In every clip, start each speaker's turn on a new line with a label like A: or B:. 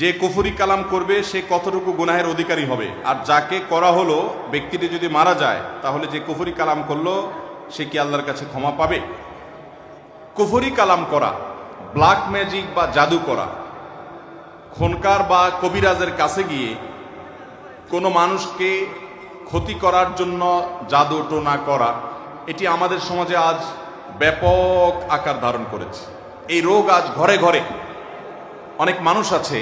A: যে কুফরি কালাম করবে সে কতটুকু গুনাহের অধিকারী হবে, আর যাকে করা হলো ব্যক্তিটি যদি মারা যায় তাহলে যে কুফরি কালাম করলো সে কি আল্লাহর কাছে ক্ষমা পাবে? কুফরি কালাম করা, ব্ল্যাক ম্যাজিক বা জাদু করা, খনকার বা কবিরাজের কাছে গিয়ে কোনো মানুষকে ক্ষতি করার জন্য জাদু টোনা করা, এটি আমাদের সমাজে আজ ব্যাপক আকার ধারণ করেছে। এই রোগ আজ ঘরে ঘরে। অনেক মানুষ আছে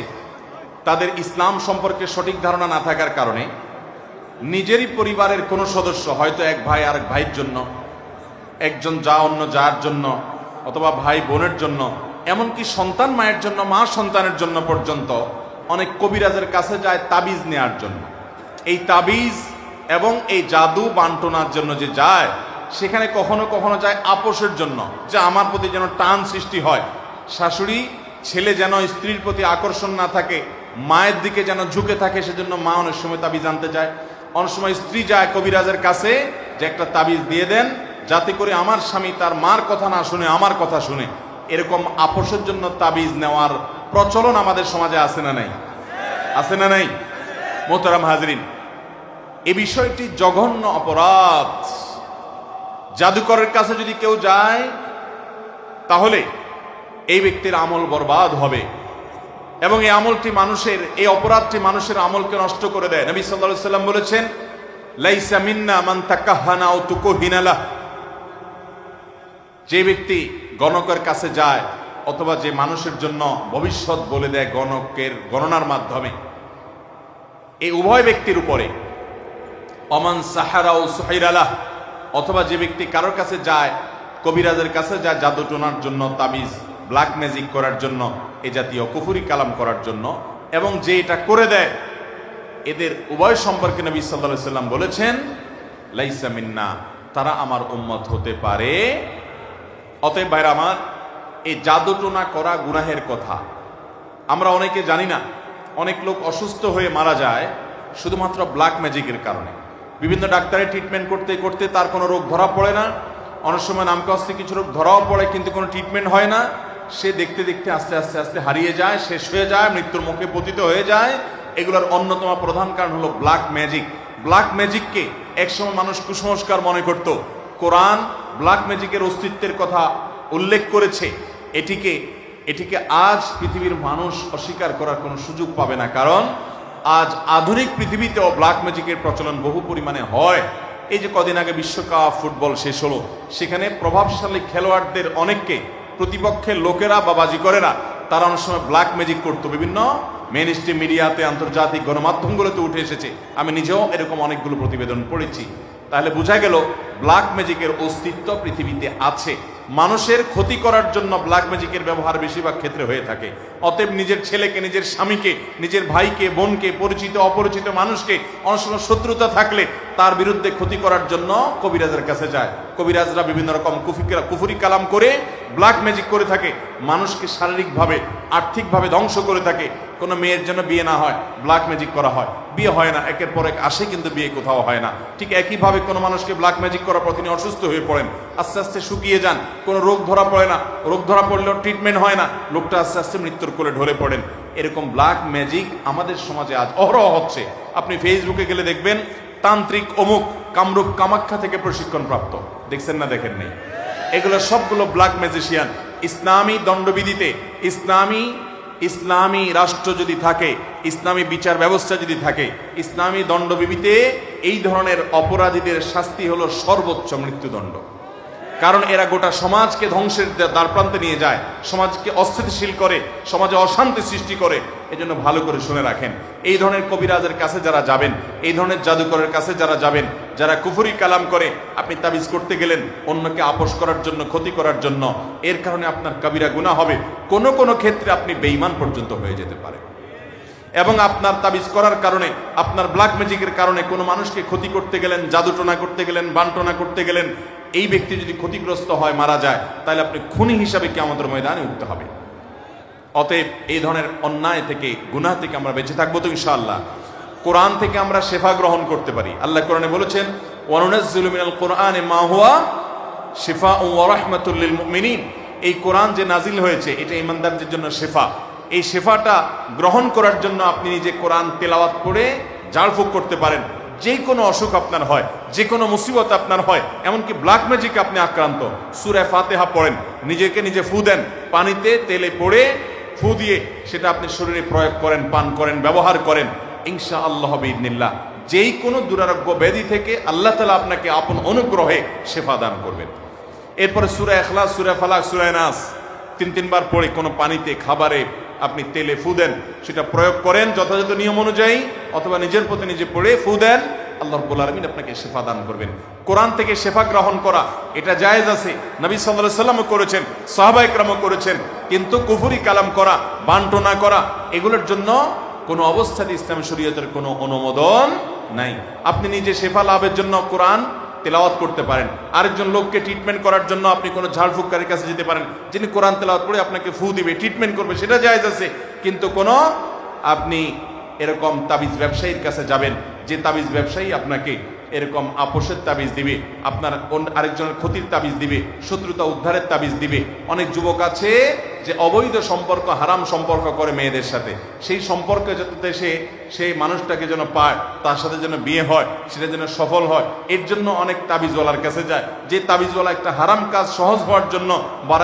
A: তাদের ইসলাম সম্পর্কে সঠিক ধারণা না থাকার কারণে নিজেরই পরিবারের কোনো সদস্য, হয়তো এক ভাই আরেক ভাইয়ের জন্য, একজন যা অন্য যার জন্য, অথবা ভাই বোনের জন্য, এমনকি সন্তান মায়ের জন্য, মা সন্তানের জন্য পর্যন্ত অনেক কবিরাজের কাছে যায় তাবিজ নেয়ার জন্য। এই তাবিজ এবং এই জাদু বান্টনার জন্য যে যায়, সেখানে কখনো কখনো যায় আপোষের জন্য, যে আমার প্রতি যেন টান সৃষ্টি হয়, শাশুড়ি ছেলে যেন স্ত্রীর প্রতি আকর্ষণ না থাকে, মায়ের দিকে যেন ঝুঁকে থাকে, সেজন্য মা অনেক সময় তাবিজ আনতে যায়। অনেক সময় স্ত্রী যায় কবিরাজের কাছে যে একটা তাবিজ দিয়ে দেন যাতে করে আমার স্বামী তার মার কথা না শুনে আমার কথা শুনে। এরকম আপোষের জন্য তাবিজ নেওয়ার প্রচলন আমাদের সমাজে আছে না নাই? আছে না নাই? মোহতারাম হাজরিন, এই বিষয়টি জঘন্য অপরাধ। জাদুকরের কাছে যদি কেউ যায় তাহলে এই ব্যক্তির আমল বরবাদ হবে এবং এই আমলটি মানুষের, এই অপরাধটি মানুষের আমলকে নষ্ট করে দেয়। নবী সাল্লাল্লাহু আলাইহি সাল্লাম বলেছেন, লাইসা মিন্না মান তাকাহানা আও তুকুহিনা লাহ। যে ব্যক্তি গণকের কাছে যায় অথবা যে মানুষের জন্য ভবিষ্যৎ বলে দেয় গণকের গণনার মাধ্যমে, এই উভয় ব্যক্তির উপরে অমান সাহারা ও সুহাইরালাহ, অথবা যে ব্যক্তি কারোর কাছে যায়, কবিরাজের কাছে যায় জাদু টোনার জন্য, তাবিজ ব্ল্যাক ম্যাজিক করার জন্য, এই জাতীয় কুফরি কালাম করার জন্য, এবং যে এটা করে দেয়, এদের উভয় সম্পর্কে নবী সাল্লাল্লাহু আলাইহি সাল্লাম বলেছেন, লাইসা মিন্না, তারা আমার উম্মত হতে পারে। অতএব ভাইরা আমার, এই জাদু টোনা করা গুনাহের কথা আমরা অনেকে জানি না। অনেক লোক অসুস্থ হয়ে মারা যায় শুধুমাত্র ব্ল্যাক ম্যাজিকের কারণে। বিভিন্ন ডাক্তারের ট্রিটমেন্ট করতে করতে তার কোনো রোগ ধরা পড়ে না। অনেক সময় নামকাস্তে কিছু রোগ ধরাও পড়ে কিন্তু কোনো ট্রিটমেন্ট হয় না। সে দেখতে দেখতে আস্তে আস্তে আস্তে হারিয়ে যায়, শেষ হয়ে যায়, মৃত্যুর মুখে পতিত হয়ে যায়। এগুলোর অন্যতম প্রধান কারণ হলো ব্ল্যাক ম্যাজিক। ব্ল্যাক ম্যাজিককে একসময় মানুষ কুসংস্কার মনে করত। কোরআন ব্ল্যাক ম্যাজিকের অস্তিত্বের কথা উল্লেখ করেছে। এটিকে আজ পৃথিবীর মানুষ অস্বীকার করার কোনো সুযোগ পাবে না, কারণ আজ আধুনিক পৃথিবীতেও ব্ল্যাক ম্যাজিকের প্রচলন বহু পরিমাণে হয়। এই যে কদিন আগে বিশ্বকাপ ফুটবল শেষ হলো, সেখানে প্রভাবশালী খেলোয়াড়দের অনেককে প্রতিপক্ষের লোকেরা বা বাজিকরেরা তারা অনেক সময় ব্ল্যাক ম্যাজিক করতো। বিভিন্ন মেইন স্ট্রিম মিডিয়াতে, আন্তর্জাতিক গণমাধ্যমগুলোতে উঠে এসেছে। আমি নিজেও এরকম অনেকগুলো প্রতিবেদন পড়েছি। তাহলে বোঝা গেল ব্ল্যাক ম্যাজিকের অস্তিত্ব পৃথিবীতে আছে। মানুষের ক্ষতি করার জন্য ব্ল্যাক ম্যাজিকের ব্যবহার বেশিরভাগ ক্ষেত্রে হয়ে থাকে। অতএব নিজের ছেলেকে, নিজের স্বামীকে, নিজের ভাইকে, বোনকে, পরিচিত অপরিচিত মানুষকে অনেক সময় শত্রুতা থাকলে তার বিরুদ্ধে ক্ষতি করার জন্য কবিরাজের কাছে যায়। কবিরাজরা বিভিন্ন রকম কুফরি কালাম করে ব্ল্যাক ম্যাজিক করে থাকে, মানুষকে শারীরিকভাবে, আর্থিকভাবে ধ্বংস করে থাকে। কোনো মেয়ের জন্য বিয়ে না হয়, ব্ল্যাক ম্যাজিক করা হয়, বিয়ে হয় না, একের পর এক আসে কিন্তু বিয়ে কোথাও হয় না। ঠিক একইভাবে কোনো মানুষকে ব্ল্যাক ম্যাজিক করার পর তিনি অসুস্থ হয়ে পড়েন, আস্তে আস্তে শুকিয়ে যান, কোনো রোগ ধরা পড়ে না, রোগ ধরা পড়লেও ট্রিটমেন্ট হয় না, লোকটা আস্তে আস্তে মৃত্যুর কোলে ঢলে পড়েন। এরকম ব্ল্যাক ম্যাজিক আমাদের সমাজে আজ অহরহ হচ্ছে। আপনি ফেসবুকে গেলে দেখবেন তান্ত্রিক অমুক কামরূপ কামাখ্যা থেকে প্রশিক্ষণ প্রাপ্ত, দেখছেন না? দেখেন নেই? এগুলো সবগুলো ব্ল্যাক ম্যাজিশিয়ান। ইসলামী দণ্ডবিধিতে, ইসলামী রাষ্ট্র যদি থাকে, ইসলামী বিচার ব্যবস্থা যদি থাকে, ইসলামী দণ্ডবিধিতে এই ধরনের অপরাধীদের শাস্তি হলো সর্বোচ্চ মৃত্যুদণ্ড। কারণ এরা গোটা সমাজকে ধ্বংসের দ্বারপ্রান্তে নিয়ে যায়, সমাজকে অস্থিতিশীল করে, সমাজে অশান্তি সৃষ্টি করে। এজন্য ভালো করে শুনে রাখেন, এই ধরনের কবিরাজের কাছে যারা যাবেন, এই ধরনের জাদুকরের কাছে যারা যাবেন, যারা কুফরি কালাম করে, আপনি তাবিজ করতে গেলেন অন্যকে আপোষ করার জন্য, ক্ষতি করার জন্য, এর কারণে আপনার কবিরা গুনাহ হবে। কোনো কোনো ক্ষেত্রে আপনি বেঈমান পর্যন্ত হয়ে যেতে পারে। এবং আপনার তাবিজ করার কারণে, আপনার ব্ল্যাক ম্যাজিকের কারণে কোনো মানুষকে ক্ষতি করতে গেলেন, জাদুটোনা করতে গেলেন, বান্টনা করতে গেলেন, এই ব্যক্তি যদি ক্ষতিগ্রস্ত হয়, মারা যায়, তাহলে আপনি খুনি হিসাবে কিয়ামতের ময়দানে উঠতে হবে। অতএব এই ধরনের অন্যায় থেকে, গুনাহ থেকে আমরা বেঁচে থাকবো তো ইনশাআল্লাহ। কোরআন থেকে আমরা শেফা গ্রহণ করতে পারি। আল্লাহ কোরআনে বলেছেন, ওয়ানুনাজ্জিলু মিনাল কোরআনি মা হুয়া শিফাউন ওয়া রাহমাতুল লিল মুমিনিন। এই কোরআন যে নাজিল হয়েছে, এটা ঈমানদারদের জন্য শেফা, এই শেফাটা গ্রহণ করার জন্য আপনি নিজে কোরআন তেলাওয়াত করে ঝাড়ফুঁক করতে পারেন। যে কোনো অসুখ আপনার হয়, যে কোনো মুসিবত আপনার হয়, এমনকি ব্ল্যাক ম্যাজিক আপনি আক্রান্ত, সূরা ফাতিহা পড়েন, নিজেকে নিজে ফু দেন, পানিতে তেলে পড়ে ফু দিয়ে সেটা আপনি শরীরে প্রয়োগ করেন, পান করেন, ব্যবহার করেন, ইনশাআল্লাহ বিইذনিল্লাহ যেই কোনো দুরারোগ্য ব্যাধি থেকে আল্লাহ তাআলা আপনাকে আপন অনুগ্রহে শেফা দান করবেন। এরপরে সূরা ইখলাস, সূরা ফালাক, সূরা নাস তিনবার পড়ে কোনো পানিতে, খাবারে আপনি তেলে ফু দেন, সেটা প্রয়োগ করেন যথাযথ নিয়ম অনুযায়ী, অথবা নিজের প্রতি নিজে পড়ে ফু দেন, আল্লাহ রাব্বুল আলামিন আপনাকে শেফা দান করবেন। কোরআন থেকে শেফা গ্রহণ করা এটা জায়েজ আছে, নবী সাল্লাল্লাহু আলাইহি ওয়াসাল্লামও করেছেন, সাহাবায়ে কেরামও করেছেন। কিন্তু কুফরি কালাম করা, বান্টনা করা, এগুলোর জন্য কোনো অবস্থাতে ইসলাম শরীয়তের কোনো অনুমোদন নাই। আপনি নিজে শেফা লাভের জন্য কোরআন তেলাওয়াত করতে পারেন, আরেকজন লোককে ট্রিটমেন্ট করার জন্য আপনি কোনো ঝাড়ফুঁককারীর কাছে যেতে পারেন, যিনি কোরআন তেলাওয়াত করে আপনাকে ফু দিবে, ট্রিটমেন্ট করবে, সেটা জায়েজ আছে। কিন্তু কোনো আপনি এরকম তাবিজ ব্যবসায়ীর কাছে যাবেন, যে তাবিজ ব্যবসায়ী আপনাকে এরকম আপোষের তাবিজ দিবে, আপনার আরেকজনের ক্ষতির তাবিজ দিবে, শত্রুতা উদ্ধারের তাবিজ দিবে। অনেক যুবক আছে যে অবৈধ সম্পর্ক, হারাম সম্পর্ক করে মেয়েদের সাথে, সেই সম্পর্কে যাতে সেই মানুষটাকে যেন পায়, তার সাথে যেন বিয়ে হয়, সেটা যেন সফল হয়, এর জন্য অনেক তাবিজওয়ালার কাছে যায়। যে তাবিজওয়ালা একটা হারাম কাজ সহজ হওয়ার জন্য বা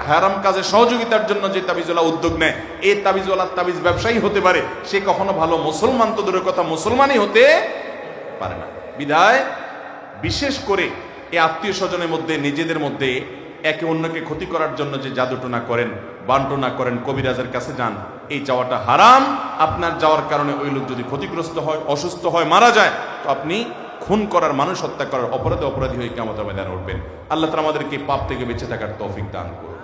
A: হারাম কাজে সহযোগিতার জন্য যে তাবিজওয়ালা উদ্যোগ নেয়, এই তাবিজওয়ালার তাবিজ ব্যবসায়ী হতে পারে, সে কখনো ভালো মুসলমান তো দূরের কথা মুসলমানই হতে পারে না। বিধায় বিশেষ করে এই আত্মীয় স্বজনের মধ্যে, নিজেদের মধ্যে একে অন্যকে ক্ষতি করার জন্য যে জাদুটোনা করেন, বান্টনা করেন, কবিরাজের কাছে যান, এই যাওয়াটা হারাম। আপনার যাওয়ার কারণে ওই লোক যদি ক্ষতিগ্রস্ত হয়, অসুস্থ হয়, মারা যায়, তো আপনি খুন করার, মানুষ হত্যা করার অপরাধী হয়ে কিয়ামতের ময়দানে উঠবেন। আল্লাহ তাআলা আমাদেরকে পাপ থেকে বেঁচে থাকার তৌফিক দান করুন।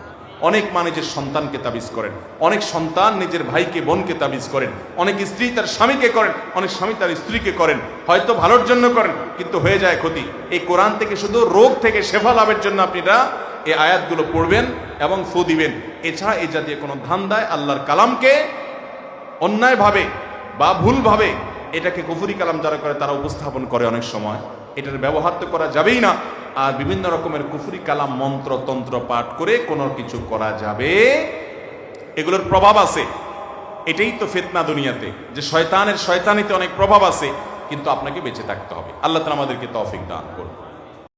A: অনেক মা নিজের সন্তানকে তাবিজ করেন, অনেক সন্তান নিজের ভাইকে, বোনকে তাবিজ করেন, অনেক স্ত্রী তার স্বামীকে করেন, অনেক স্বামী তার স্ত্রীকে করেন, হয়তো ভালোর জন্য করেন কিন্তু হয়ে যায় ক্ষতি। এই কোরআন থেকে শুধু রোগ থেকে শেফা লাভের জন্য আপনারা এই আয়াতগুলো পড়বেন এবং ফু দিবেন। এছাড়া এই জাতীয় কোনো ধান্দায় আল্লাহর কালামকে অন্যায়ভাবে বা ভুলভাবে, এটাকে কুফরি কালাম যারা করে তারা উপস্থাপন করে, অনেক সময় এটার ব্যবহার তো করা যাবেই না। আর বিভিন্ন রকমের কুফরি কালাম, মন্ত্র তন্ত্র পাঠ করে কোনো কিছু করা যাবে, এগুলোর প্রভাব আছে। এটাই তো ফিতনা দুনিয়াতে, যে শয়তানিতে অনেক প্রভাব আছে, কিন্তু আপনাকে বেঁচে থাকতে হবে। আল্লাহ তাআলা আমাদেরকে তৌফিক দান করুন।